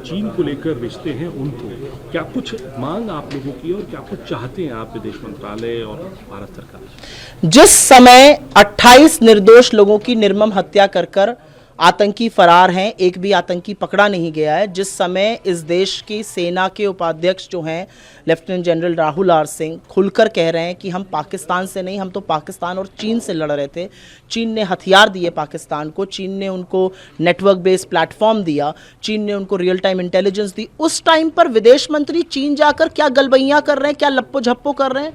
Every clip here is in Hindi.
चीन को लेकर रिश्ते हैं उनको, क्या कुछ मांग आप लोगों की और क्या कुछ चाहते हैं आप विदेश मंत्रालय और भारत सरकार? जिस समय 28 निर्दोष लोगों की निर्मम हत्या कर आतंकी फरार हैं, एक भी आतंकी पकड़ा नहीं गया है, जिस समय इस देश की सेना के उपाध्यक्ष जो हैं lieutenant general Rahul R Singh खुलकर कह रहे हैं कि हम पाकिस्तान से नहीं, हम तो पाकिस्तान और चीन से लड़ रहे थे। चीन ने हथियार दिए पाकिस्तान को, चीन ने उनको नेटवर्क बेस्ड प्लेटफॉर्म दिया, चीन ने उनको रियल टाइम इंटेलिजेंस दी। उस टाइम पर विदेश मंत्री चीन जाकर क्या गलबैयां कर रहे हैं, क्या लप्पो झप्पो कर रहे हैं?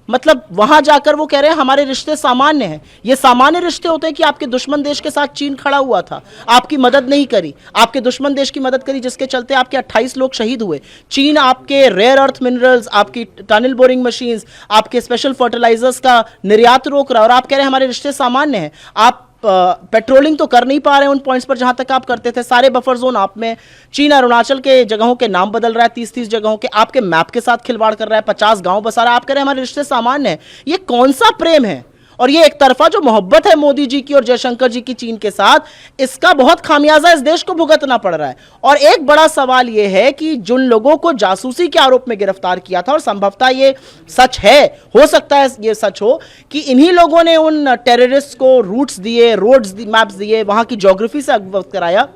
मतलब वहां जाकर वो कह रहे हैं हमारे रिश्ते सामान्य हैं। ये सामान्य रिश्ते होते हैं कि आपके दुश्मन देश के साथ चीन खड़ा हुआ था, आपकी मदद नहीं करी, आपके दुश्मन देश की मदद करी, जिसके चलते आपके 28 लोग शहीद हुए। चीन आपके रेयर अर्थ मिनरल्स, आपकी टनल बोरिंग मशीन्स, आपके स्पेशल फर्टिलाइजर्स का निर्यात रोक रहा है और आप कह रहे हैं हमारे रिश्ते सामान्य हैं। आप पेट्रोलिंग तो कर नहीं पा रहे हैं उन पॉइंट्स पर जहां तक आप करते थे, सारे बफर जोन आप में। चीन अरुणाचल के जगहों के नाम बदल रहा है, 30-30 जगहों के, आपके मैप के साथ खिलवाड़ कर रहा है, 50 गांव बसा रहा है। आप कह रहे हैं हमारे रिश्ते सामान्य हैं। ये कौन सा प्रेम है? और ये एक तरफा जो मोहब्बत है मोदी जी की और जयशंकर जी की चीन के साथ, इसका बहुत खामियाजा इस देश को भुगतना पड़ रहा है। और एक बड़ा सवाल ये है कि जिन लोगों को जासूसी के आरोप में गिरफ्तार किया था, और संभवतः ये सच है, हो सकता है ये सच हो, कि इन्हीं लोगों ने उन टेररिस्ट को रूट्स दिए, रोड्स मैप्स दिए, वहां की ज्योग्राफी से अवगत कराया।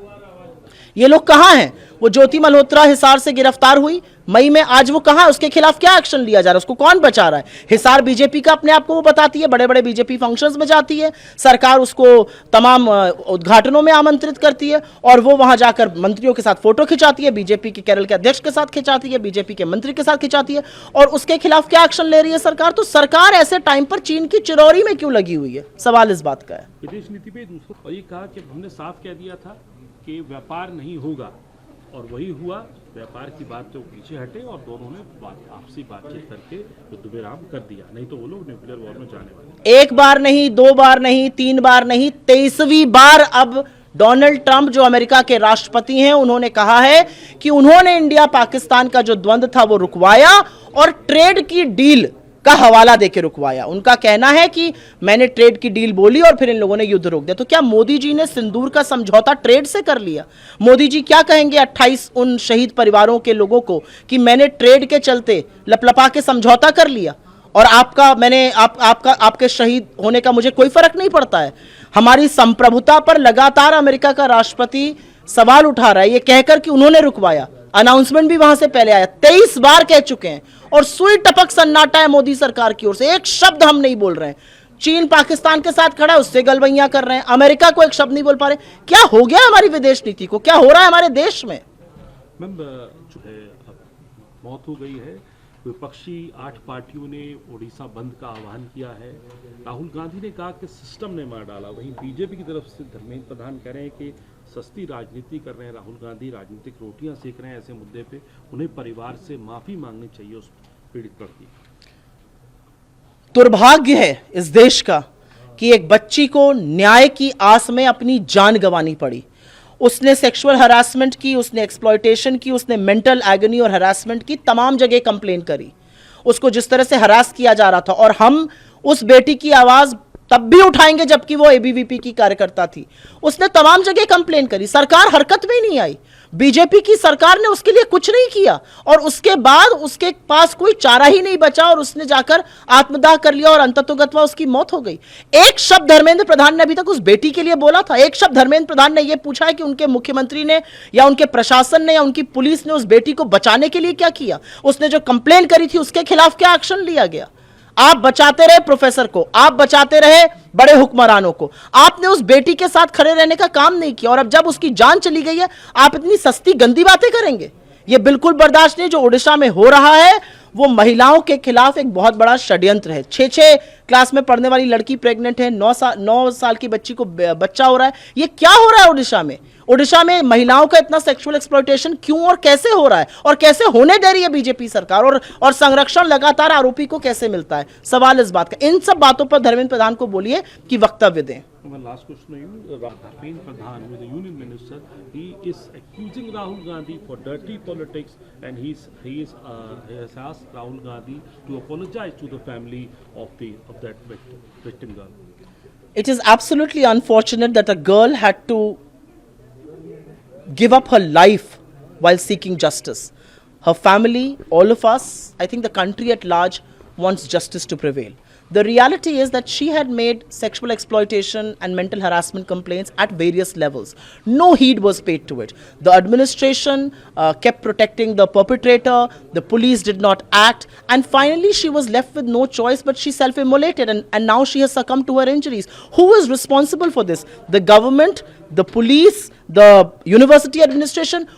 ये लोग कहां हैं? वो ज्योति मल्होत्रा हिसार से गिरफ्तार हुई मई में, आज वो कहां है? उसके खिलाफ क्या एक्शन लिया जा रहा है? उसको कौन बचा रहा है? हिसार बीजेपी का अपने आप को वो बताती है, बड़े बड़े बीजेपी फंक्शंस में जाती है, सरकार उसको तमाम उद्घाटनों में आमंत्रित करती है और वो वहां जाकर मंत्रियों के साथ फोटो खिंचाती है, बीजेपी के केरल के अध्यक्ष के साथ खिंचाती है, बीजेपी के मंत्री के साथ खिंचाती है, और उसके खिलाफ क्या एक्शन ले रही है सरकार? तो सरकार ऐसे टाइम पर चीन की चिरौरी में क्यों लगी हुई है? सवाल इस बात का है। विदेश नीति पे दूसरा ये कहा कि हमने साफ कह दिया था कि व्यापार नहीं होगा, और वही हुआ। व्यापार की बात तो पीछे हटे और दोनों ने आपसी बातचीत करके युद्ध विराम कर दिया, नहीं तो वो लोग न्यूक्लियर वॉर में जाने वाले। एक बार नहीं, 2 बार नहीं, 3 बार नहीं, 23वीं बार अब डोनाल्ड ट्रंप जो अमेरिका के राष्ट्रपति हैं, उन्होंने कहा है कि उन्होंने इंडिया पाकिस्तान का जो द्वंद्व था वो रुकवाया और ट्रेड की डील का हवाला देके रुकवाया। उनका कहना है कि मैंने ट्रेड की डील बोली और फिर इन लोगों ने युद्ध रोक दिया। तो क्या मोदी जी ने सिंदूर का समझौता ट्रेड से कर लिया? मोदी जी क्या कहेंगे 28 उन शहीद परिवारों के लोगों को कि मैंने ट्रेड के चलते लपलपा के समझौता कर लिया और आपके शहीद होने का मुझे कोई फर्क नहीं पड़ता है? हमारी संप्रभुता पर लगातार अमेरिका का राष्ट्रपति सवाल उठा रहा है, ये कहकर कि उन्होंने रुकवाया। अनाउंसमेंट भी वहां से पहले आया, 23 बार कह चुके हैं और सुई टपक सन्नाटा है मोदी सरकार की ओर से। एक शब्द हम नहीं बोल रहे हैं। चीन पाकिस्तान के साथ खड़ा है, उससे गलबैयां कर रहे हैं, अमेरिका को एक शब्द नहीं बोल पा रहे। क्या हो गया हमारी विदेश नीति को? क्या हो रहा है हमारे देश में? मैम, जो है मौत हो गई है, विपक्षी 8 पार्टियों ने ओडिशा बंद का आह्वान किया है। राहुल गांधी ने कहा कि सिस्टम ने मार डाला। वहीं बीजेपी की तरफ से धर्मेंद्र प्रधान कह रहे हैं कि सस्ती राजनीति कर रहे हैं राहुल गांधी, राजनीतिक रोटियां सेक रहे हैं ऐसे मुद्दे पे, उन्हें परिवार से माफी मांगनी चाहिए उस पीड़ित लड़की। दुर्भाग्य है इस देश का कि एक बच्ची को न्याय की आस में अपनी जान गंवानी पड़ी। उसने सेक्सुअल हरासमेंट की, उसने एक्सप्लॉयटेशन की, उसने मेंटल एगनी और हरासमेंट की, तमाम जगह कंप्लेन करी। उसको जिस तरह से हरास किया जा रहा था, और हम उस बेटी की आवाज तब भी उठाएंगे जबकि वो एबीवीपी की कार्यकर्ता थी। उसने तमाम जगह कंप्लेन करी, सरकार हरकत में नहीं आई। बीजेपी की सरकार ने उसके लिए कुछ नहीं किया और उसके बाद उसके पास कोई चारा ही नहीं बचा और उसने जाकर आत्मदाह कर लिया और अंततोगत्वा उसकी मौत हो गई। एक शब्द धर्मेंद्र प्रधान ने अभी तक उस बेटी के लिए बोला था? एक शब्द धर्मेंद्र प्रधान ने यह पूछा है कि उनके मुख्यमंत्री ने या उनके प्रशासन ने या उनकी पुलिस ने उस बेटी को बचाने के लिए क्या किया? उसने जो कंप्लेन करी थी उसके खिलाफ क्या एक्शन लिया गया? आप बचाते रहे प्रोफेसर को, आप बचाते रहे बड़े हुक्मरानों को, आपने उस बेटी के साथ खड़े रहने का काम नहीं किया। और अब जब उसकी जान चली गई है, आप इतनी सस्ती गंदी बातें करेंगे? ये बिल्कुल बर्दाश्त नहीं। जो ओडिशा में हो रहा है वो महिलाओं के खिलाफ एक बहुत बड़ा षड्यंत्र है। 6 क्लास में पढ़ने वाली लड़की प्रेग्नेंट है, 9 साल की बच्ची को बच्चा हो रहा है। ये क्या हो रहा है ओडिशा में? ओडिशा में महिलाओं का इतना सेक्सुअल एक्सप्लॉयटेशन क्यों और कैसे हो रहा है और कैसे होने दे रही है बीजेपी सरकार? और संरक्षण लगातार आरोपी को कैसे मिलता है? सवाल इस बात का। इन सब बातों पर धर्मेंद्र प्रधान को बोलिए कि वक्तव्य दें। Last question Dharmendra Pradhan, who is the union minister, he is accusing Rahul Gandhi for dirty politics, and he has asked Rahul Gandhi to apologize to the family of that victim girl. It is absolutely unfortunate that a girl had to give up her life while seeking justice. Her family, all of us, I think the country at large wants justice to prevail. The reality is that she had made sexual exploitation and mental harassment complaints at various levels. No heed was paid to it. The administration kept protecting the perpetrator, the police did not act, and finally she was left with no choice but she self-immolated, and now she has succumbed to her injuries. Who is responsible for this? The government, the police, the university administration,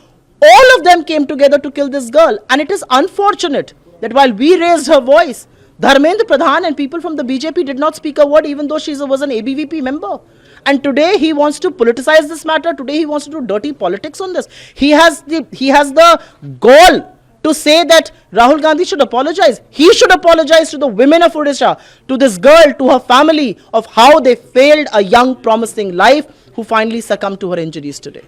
all of them came together to kill this girl. And it is unfortunate that while we raised her voice, Dharmendra Pradhan and people from the BJP did not speak a word, even though she was an ABVP member. And today he wants to politicize this matter. Today he wants to do dirty politics on this. He has the gall to say that Rahul Gandhi should apologize. He should apologize to the women of Odisha, to this girl, to her family, of how they failed a young, promising life who finally succumbed to her injuries today.